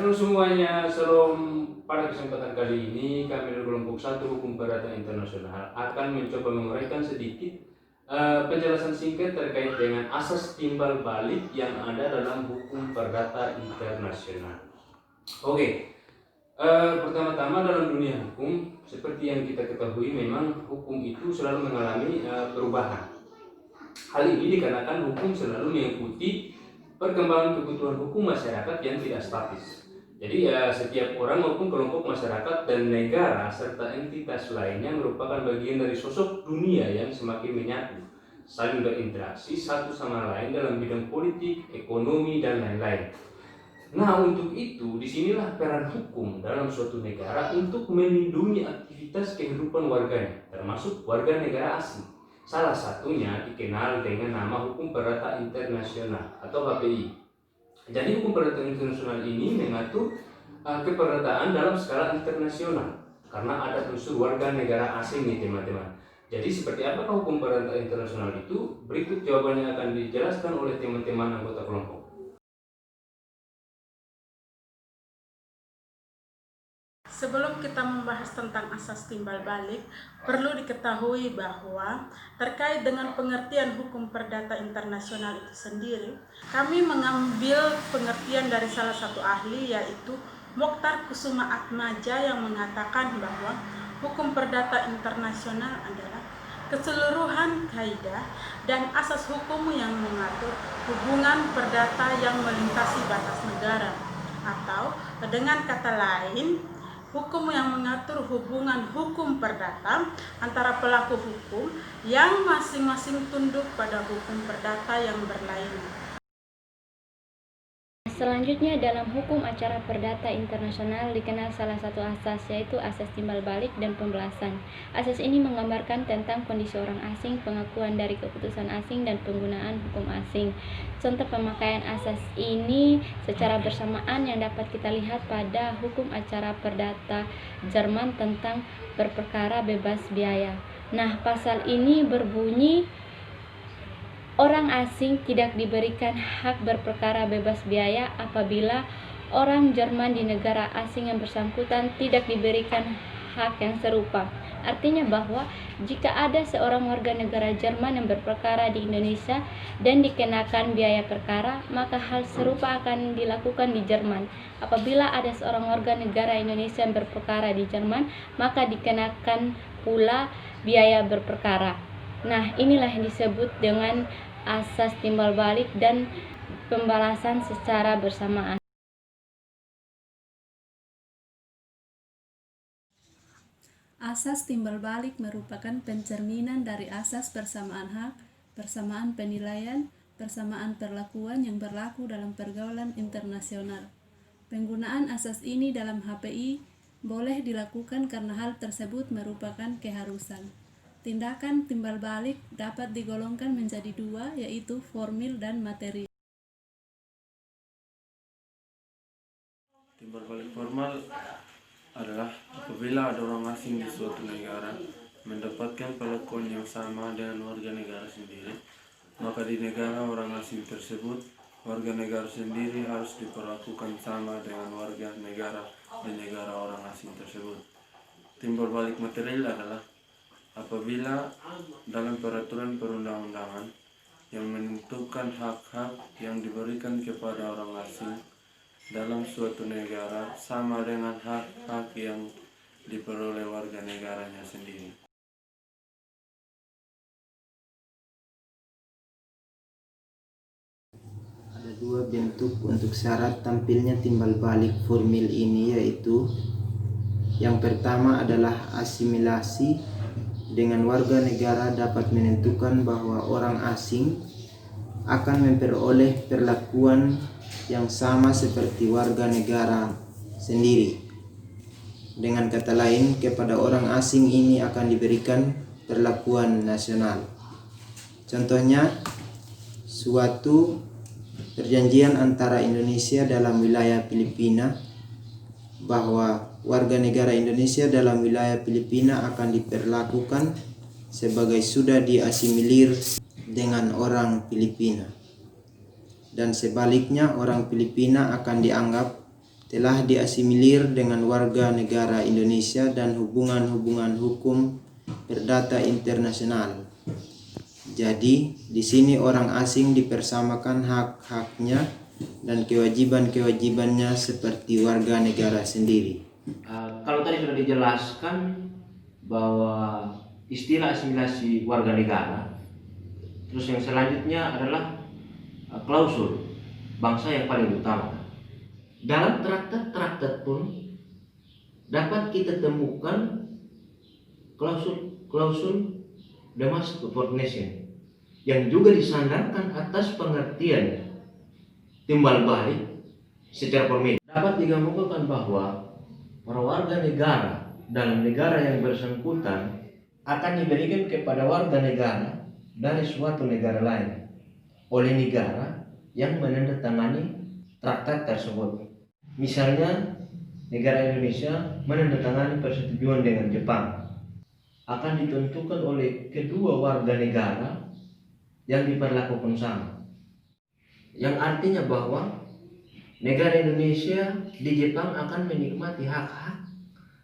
Halo semuanya, shalom. Pada kesempatan kali ini kami dari kelompok 1 Hukum Perdata Internasional akan mencoba menguraikan sedikit penjelasan singkat terkait dengan asas timbal balik yang ada dalam hukum perdata internasional. Oke, pertama-tama dalam dunia hukum, seperti yang kita ketahui memang hukum itu selalu mengalami perubahan. Hal ini dikarenakan hukum selalu mengikuti perkembangan kebutuhan hukum masyarakat yang tidak statis. Jadi setiap orang maupun kelompok masyarakat dan negara serta entitas lainnya merupakan bagian dari sosok dunia yang semakin menyatu, saling berinteraksi satu sama lain dalam bidang politik, ekonomi, dan lain-lain. Nah, untuk itu disinilah peran hukum dalam suatu negara untuk melindungi aktivitas kehidupan warganya, termasuk warga negara asing. Salah satunya dikenal dengan nama Hukum Perdata Internasional atau HPI. Jadi hukum perdata internasional ini mengatur keperdataan dalam skala internasional karena ada unsur warga negara asing nih teman-teman. Jadi seperti apakah hukum perdata internasional itu? Berikut jawabannya akan dijelaskan oleh teman-teman anggota kelompok. Sebelum kita membahas tentang asas timbal balik, perlu diketahui bahwa terkait dengan pengertian hukum perdata internasional itu sendiri, kami mengambil pengertian dari salah satu ahli, yaitu Mokhtar Kusuma Atmaja, yang mengatakan bahwa hukum perdata internasional adalah keseluruhan kaidah dan asas hukum yang mengatur hubungan perdata yang melintasi batas negara, atau dengan kata lain, hukum yang mengatur hubungan hukum perdata antara pelaku hukum yang masing-masing tunduk pada hukum perdata yang berlainan. Selanjutnya, dalam hukum acara perdata internasional dikenal salah satu asas, yaitu asas timbal balik dan pembelasan. Asas ini menggambarkan tentang kondisi orang asing, pengakuan dari keputusan asing, dan penggunaan hukum asing. Contoh pemakaian asas ini secara bersamaan yang dapat kita lihat pada hukum acara perdata Jerman tentang berperkara bebas biaya. Nah, pasal ini berbunyi orang asing tidak diberikan hak berperkara bebas biaya apabila orang Jerman di negara asing yang bersangkutan tidak diberikan hak yang serupa. Artinya bahwa jika ada seorang warga negara Jerman yang berperkara di Indonesia dan dikenakan biaya perkara, maka hal serupa akan dilakukan di Jerman. Apabila ada seorang warga negara Indonesia yang berperkara di Jerman, maka dikenakan pula biaya berperkara. Nah, inilah yang disebut dengan asas timbal balik dan pembalasan secara bersamaan. Asas timbal balik merupakan pencerminan dari asas persamaan hak, persamaan penilaian, persamaan perlakuan yang berlaku dalam pergaulan internasional. Penggunaan asas ini dalam HPI boleh dilakukan karena hal tersebut merupakan keharusan. Tindakan timbal balik dapat digolongkan menjadi dua, yaitu formil dan material. Timbal balik formal adalah apabila ada orang asing di suatu negara mendapatkan perlakuan yang sama dengan warga negara sendiri, maka di negara orang asing tersebut, warga negara sendiri harus diperlakukan sama dengan warga negara di negara orang asing tersebut. Timbal balik material adalah apabila dalam peraturan perundang-undangan yang menentukan hak-hak yang diberikan kepada orang asing dalam suatu negara sama dengan hak-hak yang diperoleh warga negaranya sendiri. Ada dua bentuk untuk syarat tampilnya timbal balik formil ini, yaitu yang pertama adalah asimilasi, dengan warga negara dapat menentukan bahwa orang asing akan memperoleh perlakuan yang sama seperti warga negara sendiri. Dengan kata lain, kepada orang asing ini akan diberikan perlakuan nasional. Contohnya, suatu perjanjian antara Indonesia dalam wilayah Filipina bahwa warga negara Indonesia dalam wilayah Filipina akan diperlakukan sebagai sudah diasimilir dengan orang Filipina, dan sebaliknya orang Filipina akan dianggap telah diasimilir dengan warga negara Indonesia dan hubungan-hubungan hukum perdata internasional. Jadi, di sini orang asing dipersamakan hak-haknya dan kewajiban-kewajibannya seperti warga negara sendiri. Kalau tadi sudah dijelaskan bahwa istilah asimilasi warga negara, terus yang selanjutnya adalah klausul bangsa yang paling utama. Dalam traktat-traktat pun dapat kita temukan klausul Damascus for Nation yang juga disandarkan atas pengertian timbal balik secara formil. Dapat digambarkan bahwa para warga negara dalam negara yang bersangkutan akan diberikan kepada warga negara dari suatu negara lain oleh negara yang menandatangani traktat tersebut. Misalnya, negara Indonesia menandatangani persetujuan dengan Jepang, akan ditentukan oleh kedua warga negara yang diperlakukan sama. Yang artinya bahwa negara Indonesia di Jepang akan menikmati hak-hak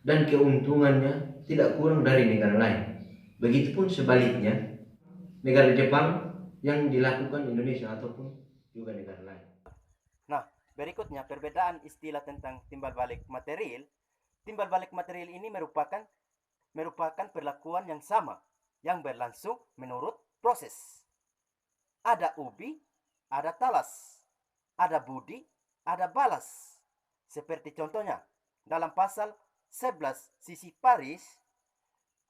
dan keuntungannya tidak kurang dari negara lain. Begitupun sebaliknya, negara Jepang yang dilakukan Indonesia ataupun juga negara lain. Nah, berikutnya perbedaan istilah tentang timbal balik material. Timbal balik material ini merupakan perlakuan yang sama yang berlangsung menurut proses. Ada ubi, ada talas, ada budi, ada balas. Seperti contohnya dalam pasal 11 sisi Paris,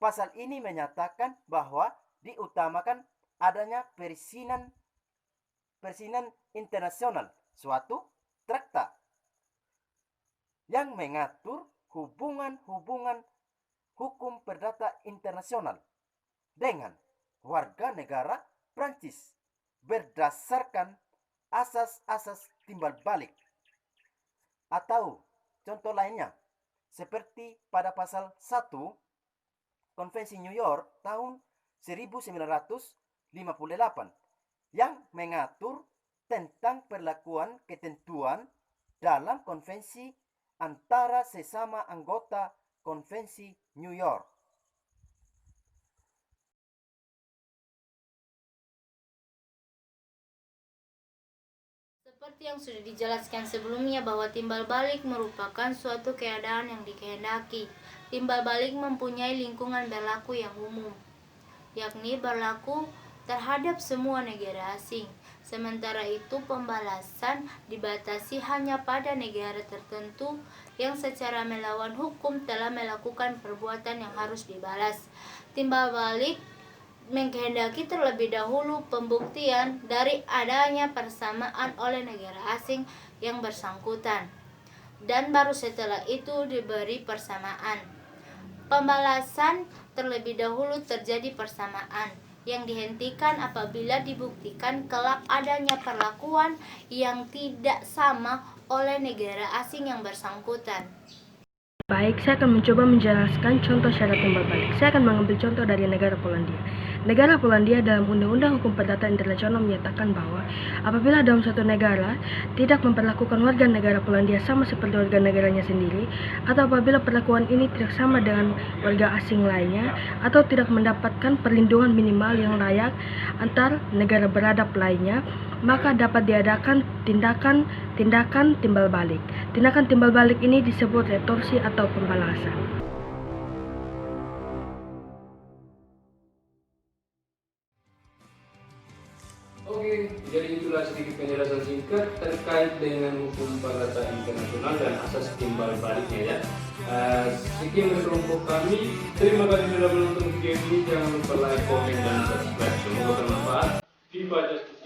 pasal ini menyatakan bahwa diutamakan adanya persinan internasional, suatu traktat yang mengatur hubungan-hubungan hukum perdata internasional dengan warga negara Prancis berdasarkan asas-asas timbal balik. Atau contoh lainnya seperti pada pasal 1 Konvensi New York tahun 1958 yang mengatur tentang perlakuan ketentuan dalam konvensi antara sesama anggota Konvensi New York. Seperti yang sudah dijelaskan sebelumnya bahwa timbal balik merupakan suatu keadaan yang dikehendaki. Timbal balik mempunyai lingkungan berlaku yang umum, yakni berlaku terhadap semua negara asing. Sementara itu pembalasan dibatasi hanya pada negara tertentu yang secara melawan hukum telah melakukan perbuatan yang harus dibalas. Timbal balik mengkehendaki terlebih dahulu pembuktian dari adanya persamaan oleh negara asing yang bersangkutan, dan baru setelah itu diberi persamaan. Pembalasan terlebih dahulu terjadi persamaan yang dihentikan apabila dibuktikan kelak adanya perlakuan yang tidak sama oleh negara asing yang bersangkutan. Baik, saya akan mencoba menjelaskan contoh syarat timbal balik. Saya akan mengambil contoh dari negara Polandia. Negara Polandia dalam Undang-Undang Hukum Perdata Internasional menyatakan bahwa apabila dalam suatu negara tidak memperlakukan warga negara Polandia sama seperti warga negaranya sendiri, atau apabila perlakuan ini tidak sama dengan warga asing lainnya, atau tidak mendapatkan perlindungan minimal yang layak antar negara beradab lainnya, maka dapat diadakan tindakan timbal balik. Tindakan timbal balik ini disebut retorsi atau pembalasan. Oke, jadi itulah sedikit penjelasan singkat terkait dengan hukum perdata internasional dan asas timbal baliknya ya. Sekian dari kelompok kami. Terima kasih sudah menonton video ini. Jangan lupa like, komen, dan subscribe. Semoga bermanfaat. Viva Justice.